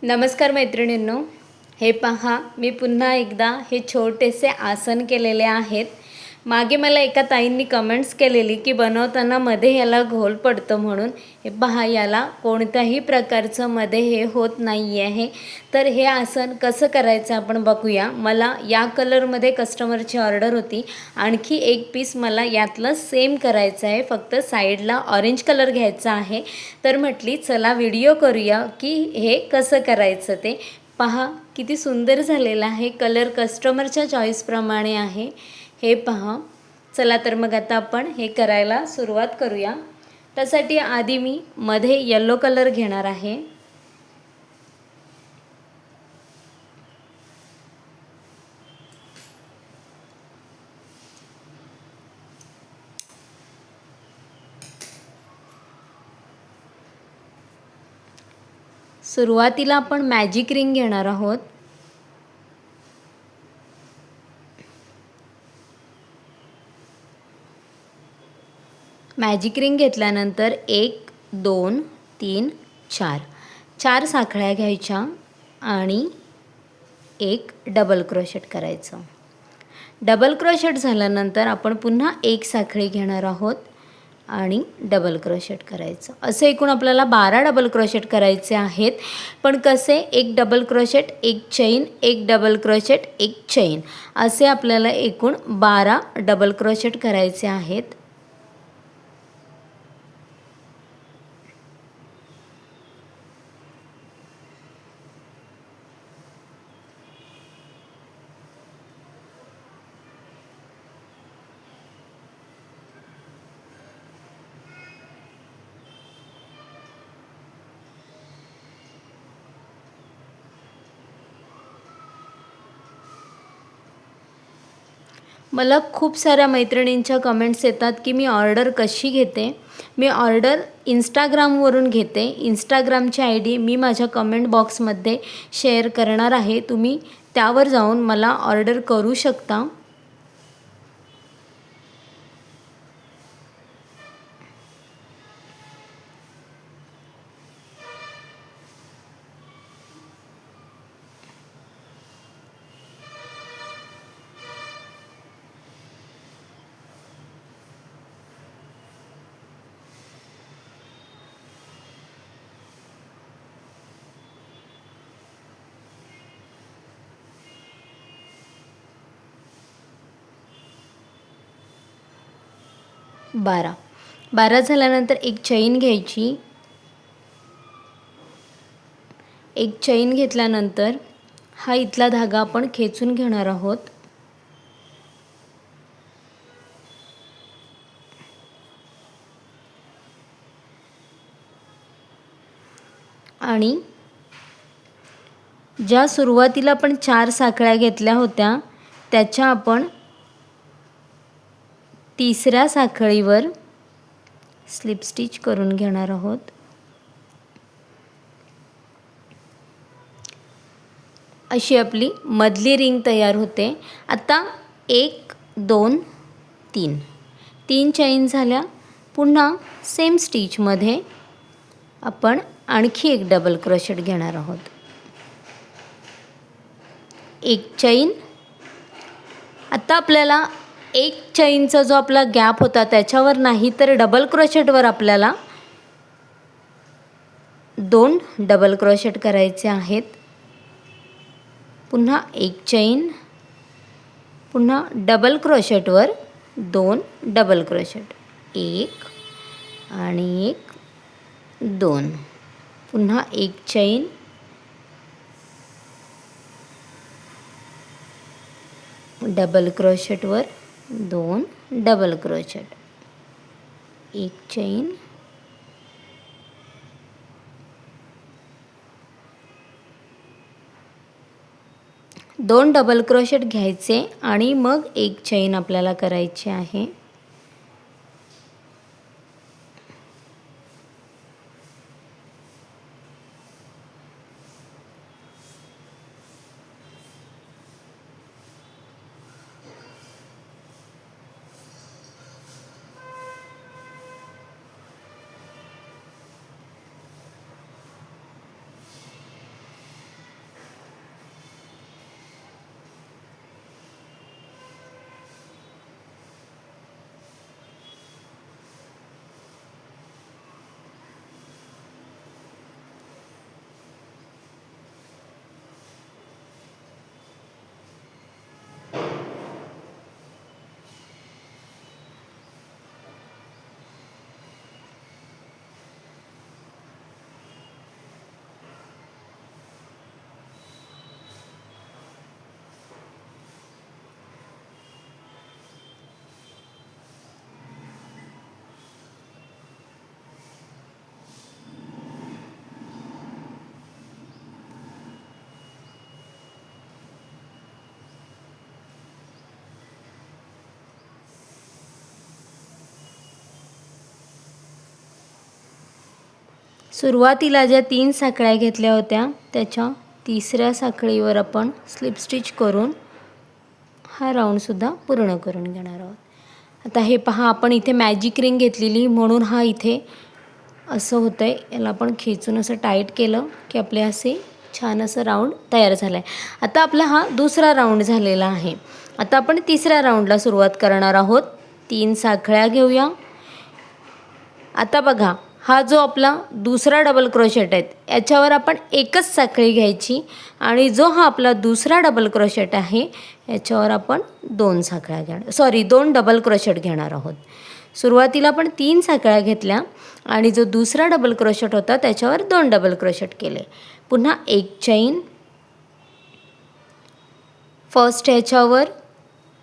नमस्कार मैत्रिणींनो, हे पहा मी पुन्हा एकदा हे छोटेसे आसन केलेले आहेत। मागे मला एका ताईंनी कमेंट्स केलेली की बनवताना मध्ये याला घोल पडतो म्हणून। हे पहा, याला कोणत्याही प्रकारचं मध्ये हे होत नाही आहे। तर हे आसन कसं करायचं आपण बघूया। मला या कलरमध्ये कस्टमरची ऑर्डर होती, आणखी एक पीस मला यातलं सेम करायचं आहे, फक्त साईडला ऑरेंज कलर घ्यायचा आहे। तर म्हटली चला व्हिडिओ करूया की हे कसं करायचं ते। पहा किती सुंदर झालेला आहे, कलर कस्टमरच्या चॉईसप्रमाणे आहे। हे पहा, चला तर मग आता आपण हे करायला सुरुवात करूया। त्यासाठी आधी मी मध्ये येलो कलर घेणार आहे। सुरुवातीला आपण मॅजिक रिंग घेणार आहोत। मॅजिक रिंग घेतल्यानंतर 1 2 3 4 साखळ्या घ्यायच्या आणि एक डबल क्रोशेट करायचं। डबल क्रोशेट झाल्यानंतर आपण पुन्हा एक साखळी घेणार आहोत आणि डबल क्रोशेट करायचं। असे एकूण आपल्याला 12 डबल क्रोशेट करायचे आहेत। पण कसे, एक डबल क्रोशेट, एक चेन, एक डबल क्रोशेट, एक चेन, असे आपल्याला एकूण 12 डबल क्रोशेट करायचे आहेत। मला खूप साऱ्या मैत्रिणींच्या कमेंट्स येतात की मी ऑर्डर कशी घेते। मी ऑर्डर इंस्टाग्रामवरून घेते। इंस्टाग्रामची ID मी माझ्या कमेंट बॉक्समध्ये शेअर करणार आहे, तुम्ही त्यावर जाऊन मला ऑर्डर करू शकता। बारा झाल्यानंतर एक चैन घ्यायची। एक चैन घेतल्यानंतर हा इथला धागा आपण खेचून घेणार आहोत आणि ज्या सुरुवातीला आपण 4 साखळ्या घेतल्या होत्या त्याच्या आपण तिसऱ्या साखळीवर स्लिप स्टिच करून घेणार आहोत। अशी आपली मधली रिंग तयार होते। आता 1 2 3 चैन झाल्या। पुन्हा सेम स्टिचमध्ये आपण आणखी एक डबल क्रोशेट घेणार आहोत। एक चैन। आता आपल्याला एक चैनचा जो आपला गॅप होता त्याच्यावर नाही तर डबल क्रोशेटवर आपल्याला 2 डबल क्रोशेट करायचे आहेत। पुन्हा एक चैन, पुन्हा डबल क्रोशेटवर 2 डबल क्रोशेट, 1 आणि 1 2, पुन्हा एक चैन, डबल क्रोशेटवर 2 डबल क्रोशेट, एक चैन, दोन डबल क्रोशेट घ्यायचे आणि मग एक चैन आपल्याला करायची आहे। सुरुवातीला ज्या 3 साखळ्या घेतल्या होत्या त्याच्या तिसऱ्या साखळीवर आपण स्लिप स्टिच करून हा राऊंडसुद्धा पूर्ण करून घेणार आहोत. आता हे पहा, आपण इथे मॅजिक रिंग घेतलेली म्हणून हा इथे असं होतं आहे. याला आपण खेचून असं टाईट केलं की आपले असे छान असं राऊंड तयार झाला आहे. आता आपला हा दुसरा राऊंड झालेला आहे. आता आपण तिसऱ्या राऊंडला सुरुवात करणार आहोत. 3 साखळ्या घेऊया. आता बघा, हा जो आपला दुसरा डबल क्रोशेट आहे याच्यावर आपण एकच साखळी घ्यायची आणि जो हा आपला दुसरा डबल क्रोशेट आहे याच्यावर आपण 2 डबल क्रोशेट घेणार आहोत. सुरुवातीला आपण 3 साखळ्या घेतल्या आणि जो दुसरा डबल क्रोशेट होता त्याच्यावर 2 डबल क्रोशेट केले. पुन्हा एक चैन, फर्स्ट ह्याच्यावर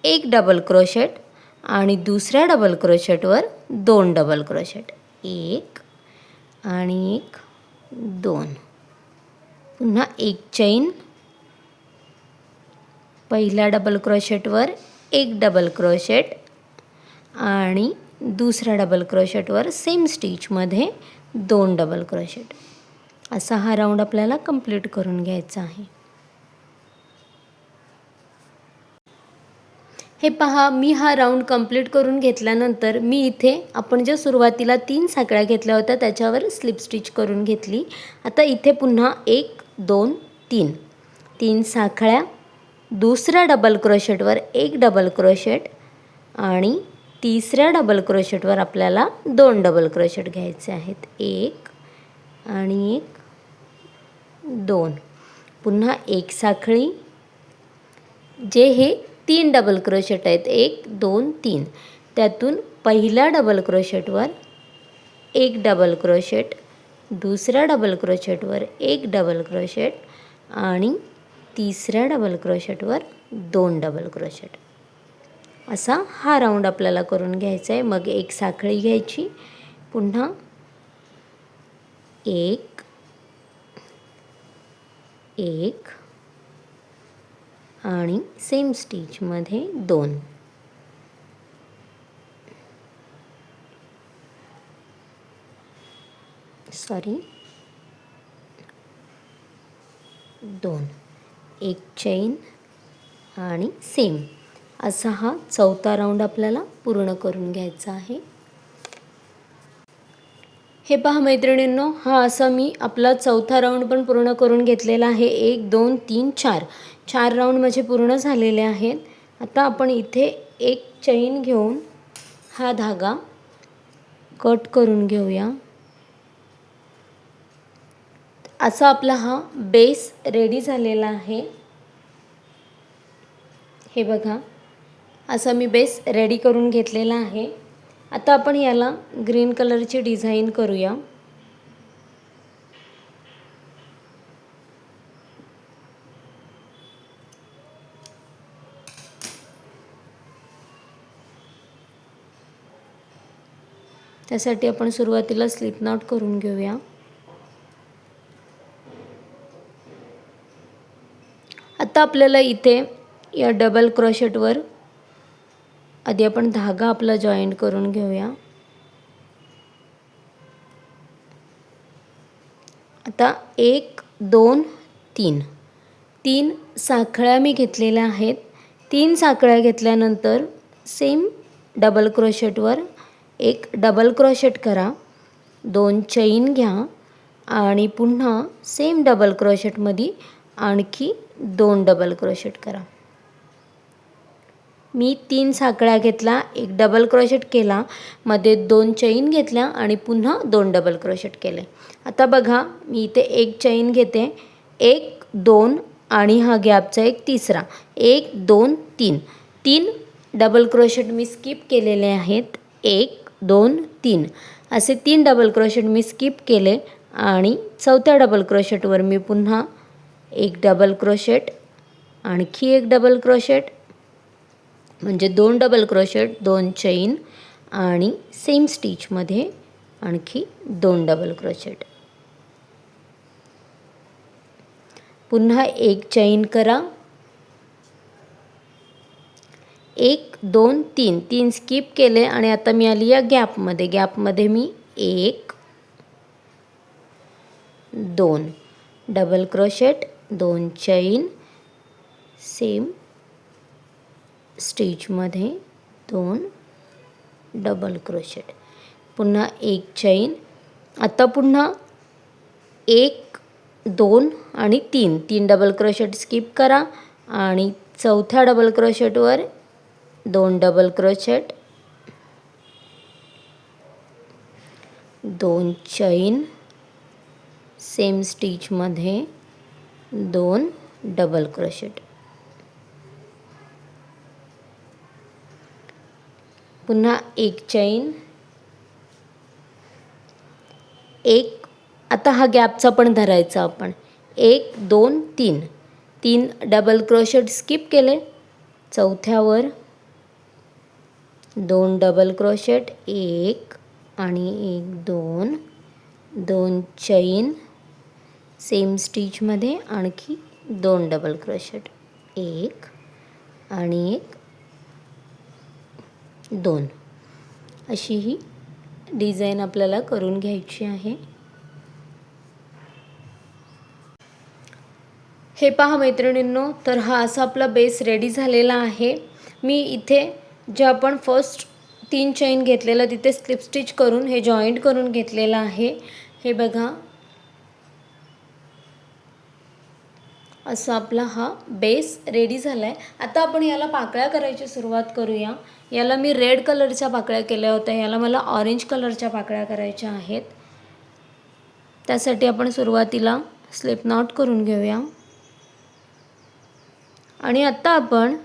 एक डबल क्रोशेट आणि दुसऱ्या डबल क्रोशेटवर 2 डबल क्रोशेट, 1 आणि 1, 2. पुन्हा एक चैन, पहिल्या डबल क्रोशेटवर एक डबल क्रोशेट आणि दुसऱ्या डबल क्रोशेटवर सेम स्टिचमध्ये 2 डबल क्रोशेट. असा हा राऊंड आपल्याला कंप्लीट करून घ्यायचा आहे. हे पहा, मी हा राऊंड कंप्लीट करून घेतल्यानंतर मी इथे आपण ज्या सुरुवातीला 3 साखळ्या घेतल्या होत्या त्याच्यावर स्लिप स्टिच करून घेतली. आता इथे पुन्हा 1, 2, 3 साखळ्या, दुसऱ्या डबल क्रोशेटवर एक डबल क्रोशेट आणि तिसऱ्या डबल क्रोशेटवर आपल्याला 2 डबल क्रोशेट घ्यायचे आहेत, 1 आणि 1, 2. पुन्हा एक साखळी, जे हे 3 डबल क्रोशेट आहेत, 1, 2, 3, त्यातून पहिल्या डबल क्रोशेटवर एक डबल क्रोशेट, दुसऱ्या डबल क्रोशेटवर एक डबल क्रोशेट आणि तिसऱ्या डबल क्रोशेटवर 2 डबल क्रोशेट. असा हा राऊंड आपल्याला करून घ्यायचा आहे. मग एक साखळी घ्यायची, पुन्हा 1, 1 आणि सेम स्टिचमध्ये 2. एक चैन आणि सेम असा हा चौथा राऊंड आपल्याला पूर्ण करून घ्यायचा आहे. हे पहा मैत्रिणींनो, हा असा मी आपला चौथा राऊंड पण पूर्ण करून घेतलेला आहे. 1, 2, 3, 4 राऊंड माझे पूर्ण झालेले आहेत. आता आपण इथे एक चैन घेऊन हा धागा कट करून घेऊया. असा आपला हा बेस रेडी झालेला आहे. हे बघा, असा मी बेस रेडी करून घेतलेला आहे. आता आपण याला ग्रीन कलरची डिझाईन करूया. त्यासाठी आपण सुरुवातीला स्लिप नॉट करून घेऊया. आता आपल्याला इथे या डबल क्रोशेटवर आधी आपण धागा आपला जॉईंट करून घेऊया. आता 1, 2, 3 साखळ्या मी घेतलेल्या आहेत. 3 साखळ्या घेतल्यानंतर सेम डबल क्रोशेटवर एक डबल क्रोशेट करा, 2 चैन घ्या आणि पुन्हा सेम डबल क्रोशेटमध्ये आणखी 2 डबल क्रोशेट करा. मी 3 साखळ्या घेतला, एक डबल क्रोशेट केला, मध्ये 2 चैन घेतल्या आणि पुन्हा 2 डबल क्रोशेट केले. आता बघा, मी इथे एक चैन घेते, 1, 2 आणि हा गॅपचा एक तिसरा, 1, 2, 3 डबल क्रोशेट मी स्किप केलेले आहेत. 1, 2, 3 असे 3 डबल क्रोशेट मी स्किप केले आणि चौथ्या डबल क्रोशेटवर मी पुन्हा एक डबल क्रोशेट, आणखी एक डबल क्रोशेट, म्हणजे 2 डबल क्रोशेट, 2 चैन आणि सेम स्टिचमध्ये आणखी 2 डबल क्रोशेट. पुन्हा एक चैन करा, 1, 2, 3 स्किप केले आणि आता मी आली या गॅपमध्ये मी 1, 2 डबल क्रोशेट, 2 चैन, सेम स्टिचमध्ये 2 डबल क्रोशेट, पुन्हा 1 चैन. आता पुन्हा 1 2 आणि 3 डबल क्रोशेट स्किप करा आणि चौथ्या डबल क्रोशेटवर 2 डबल क्रोशेट, 2 चैन, सेम स्टिचमध्ये 2 डबल क्रोशेट, पुन्हा 1 चैन, 1. आता हा गॅपचा पण धरायचा आपण. 1 2 3 डबल क्रोशेट स्किप केले, चौथ्यावर 2 डबल क्रोशेट, 1 आणि 1 2 चैन, सेम स्टिचमध्ये आणखी 2 डबल क्रोशेट, 1 आणि 1 2. अशी ही डिझाईन आपल्याला करून घ्यायची आहे. हे पहा मैत्रिणींनो, तर हा असा आपला बेस रेडी झालेला आहे. मी इथे जे आपण फर्स्ट 3 चैन घेतलेलं तिथे स्लिप स्टिच करून हे जॉईंट करून घेतलेलं आहे. हे बघा, असा आपला हा बेस रेडी झाला आहे. आता आपण याला पाकळ्या करायची सुरुवात करूया. याला मी रेड कलरच्या पाकळ्या केल्या होत्या, याला मला ऑरेंज कलरच्या पाकळ्या करायच्या आहेत. त्यासाठी आपण सुरुवातीला स्लिप नॉट करून घेऊया. आणि आता आपण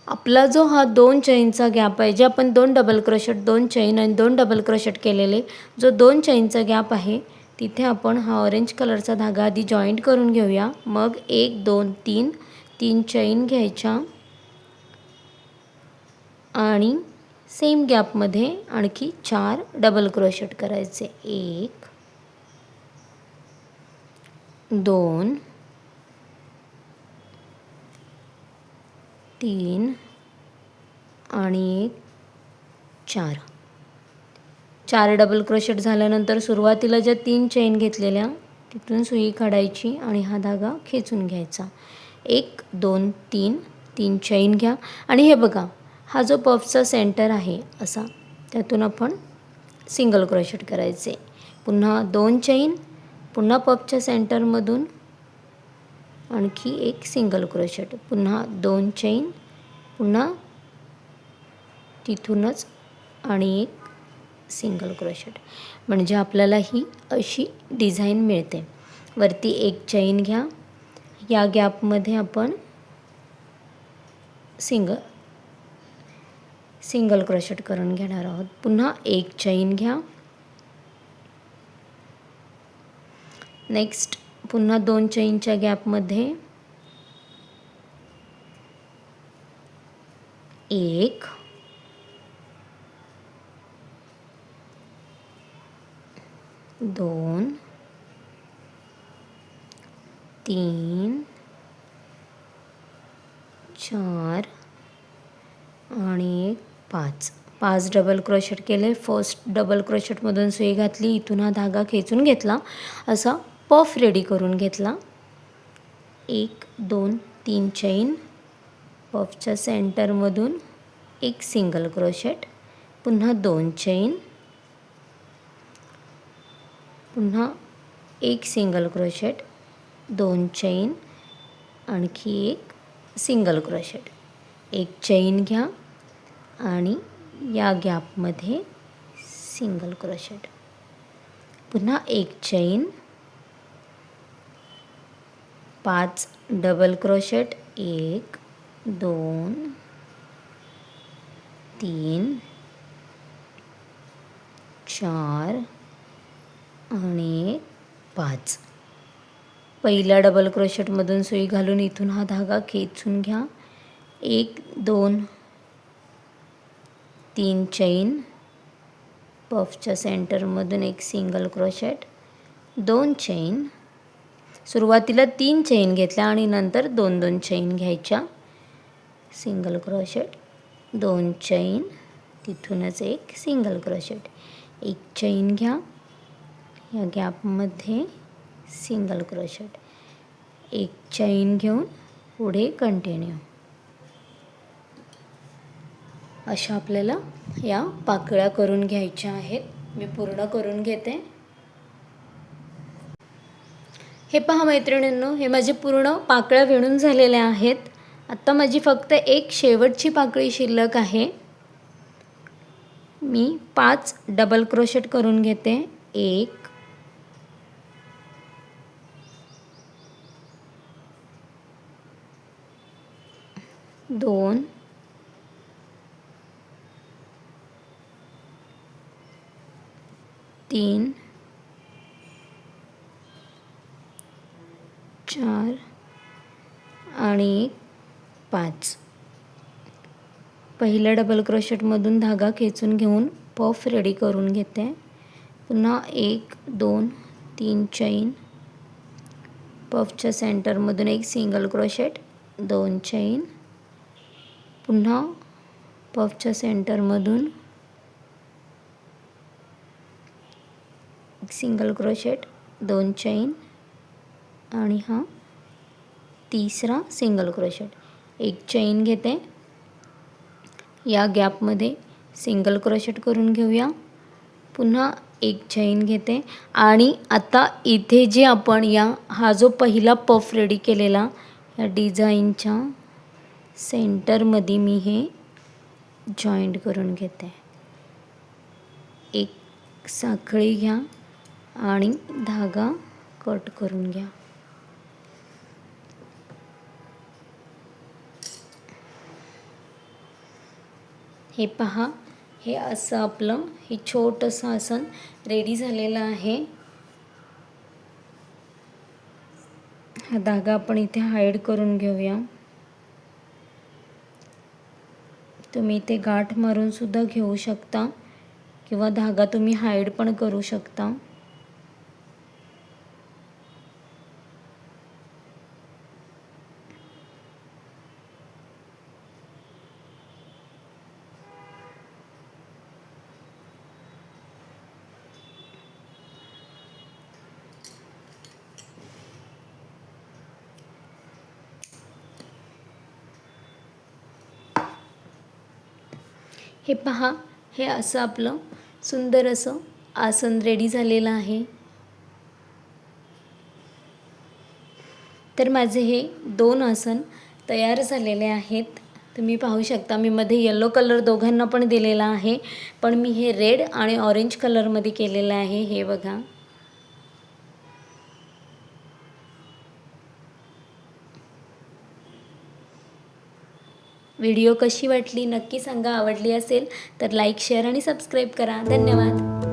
आपला जो हा 2 चैनचा गॅप आहे, जे आपण 2 डबल क्रोशेट, 2 चैन आणि 2 डबल क्रोशेट केलेले, जो 2 चैनचा गॅप आहे तिथे आपण हा ऑरेंज कलरचा धागा आधी जॉईंट करून घेऊया. मग 1 2 3 चैन घ्यायच्या आणि सेम गॅपमध्ये आणखी 4 डबल क्रोशेट करायचे. 1 2 3 आणि 4 डबल क्रोशेट झाल्यानंतर सुरुवातीला ज्या 3 चैन घेतलेल्या तिथून सुई काढायची आणि हा धागा खेचून घ्यायचा. 1 2 3 चैन घ्या आणि हे बघा, हा जो पफचा सेंटर आहे असा, त्यातून आपण सिंगल क्रोशेट करायचे. पुन्हा 2 चैन, पुन्हा पफच्या सेंटरमधून आणखी एक सिंगल क्रोशेट, पुन्हा 2 चैन, पुन्हा तिथूनच आणि एक सिंगल क्रोशेट. म्हणजे आपल्याला ही अशी डिझाईन मिळते. वरती 1 चैन घ्या, या गॅपमध्ये आपण सिंगल क्रोशेट करून घेणार आहोत. पुन्हा 1 चैन घ्या, नेक्स्ट पुन्हा 2 चैनच्या गॅपमध्ये 1 2 3 4 आणि 5 डबल क्रोशेट केले. फर्स्ट डबल क्रोशेटमधून सुई घातली, इथून हा धागा खेचून घेतला, असा पफ रेडी करून घेतला. 1 2 3 चैन, पफच्या सेंटरमधून एक सिंगल क्रोशेट, पुन्हा 2 चैन, पुन्हा एक सिंगल क्रोशेट, 2 चैन, आणखी एक सिंगल क्रोशेट, 1 चैन घ्या आणि या गॅपमध्ये सिंगल क्रोशेट, पुन्हा 1 चैन, 5 डबल क्रोशेट, 1 2 3 4 आणि 5. पहिल्या डबल क्रोशेटमधून सुई घालून इथून हा धागा खेचून घ्या. 1 2 3 चैन, पफच्या सेंटरमधून एक सिंगल क्रोशेट, 2 चैन, सुरुवातीला 3 चैन घेतल्या आणि नंतर 2 चैन घ्यायच्या, सिंगल क्रोशेट, 2 चैन, तिथूनच एक सिंगल क्रोशेट, 1 चैन घ्या, या गॅपमध्ये सिंगल क्रोशेट, एक चैन घेऊन पुढे कंटिन्यू. अशा आपल्याला या पाकळ्या करून घ्यायच्या आहेत. मी पूर्ण करून घेते. हे पहा मैत्रिणींनो, हे माझे पूर्ण पाकळ्या विणून झालेल्या आहेत. आता माझी फक्त एक शेवटची पाकळी शिल्लक आहे. मी 5 डबल क्रोशेट करून घेते. 1 2 3 4 आणि 5. पहिल्या डबल क्रोशेटमधून धागा खेचून घेऊन पफ रेडी करून घेते. पुन्हा 1 2 3 चैन, पफच्या सेंटरमधून एक सिंगल क्रोशेट, 2 चैन, पुन्हा पफच्या सेंटरमधून एक सिंगल क्रोशेट, 2 चैन आणि हा तिसरा सिंगल क्रोशेट. एक चैन घेते, या गॅपमध्ये सिंगल क्रोशेट करून घेऊया. पुन्हा एक चैन घेते आणि आता इथे जे आपण हा जो पहिला पफ रेडी केलेला या डिझाईनच्या सेंटरमध्ये मी हे जॉईंट करून घेते. एक साखळी घ्या आणि धागा कट करून घ्या. हे पहा, हे असं आपलं हे छोटंसं आसन रेडी झालेलं आहे. हा धागा आपण इथे हाईड करून घेऊया. तुम्ही इथे गाठ मारून सुद्धा घेऊ शकता किंवा धागा तुम्ही हाईड पण करू शकता. हे पहा, हे असं आपलं सुंदर असं आसन रेडी झालेलं आहे. तर माझे हे 2 आसन तयार झालेले आहेत. तुम्ही पाहू शकता, मी मध्ये येलो कलर दोघांना पण दिलेला आहे, पण मी हे रेड आणि ऑरेंज कलरमध्ये केलेलं आहे. हे बघा. व्हिडिओ कशी वाटली नक्की सांगा. आवडली असेल तर लाईक, शेअर आणि सबस्क्राईब करा. धन्यवाद.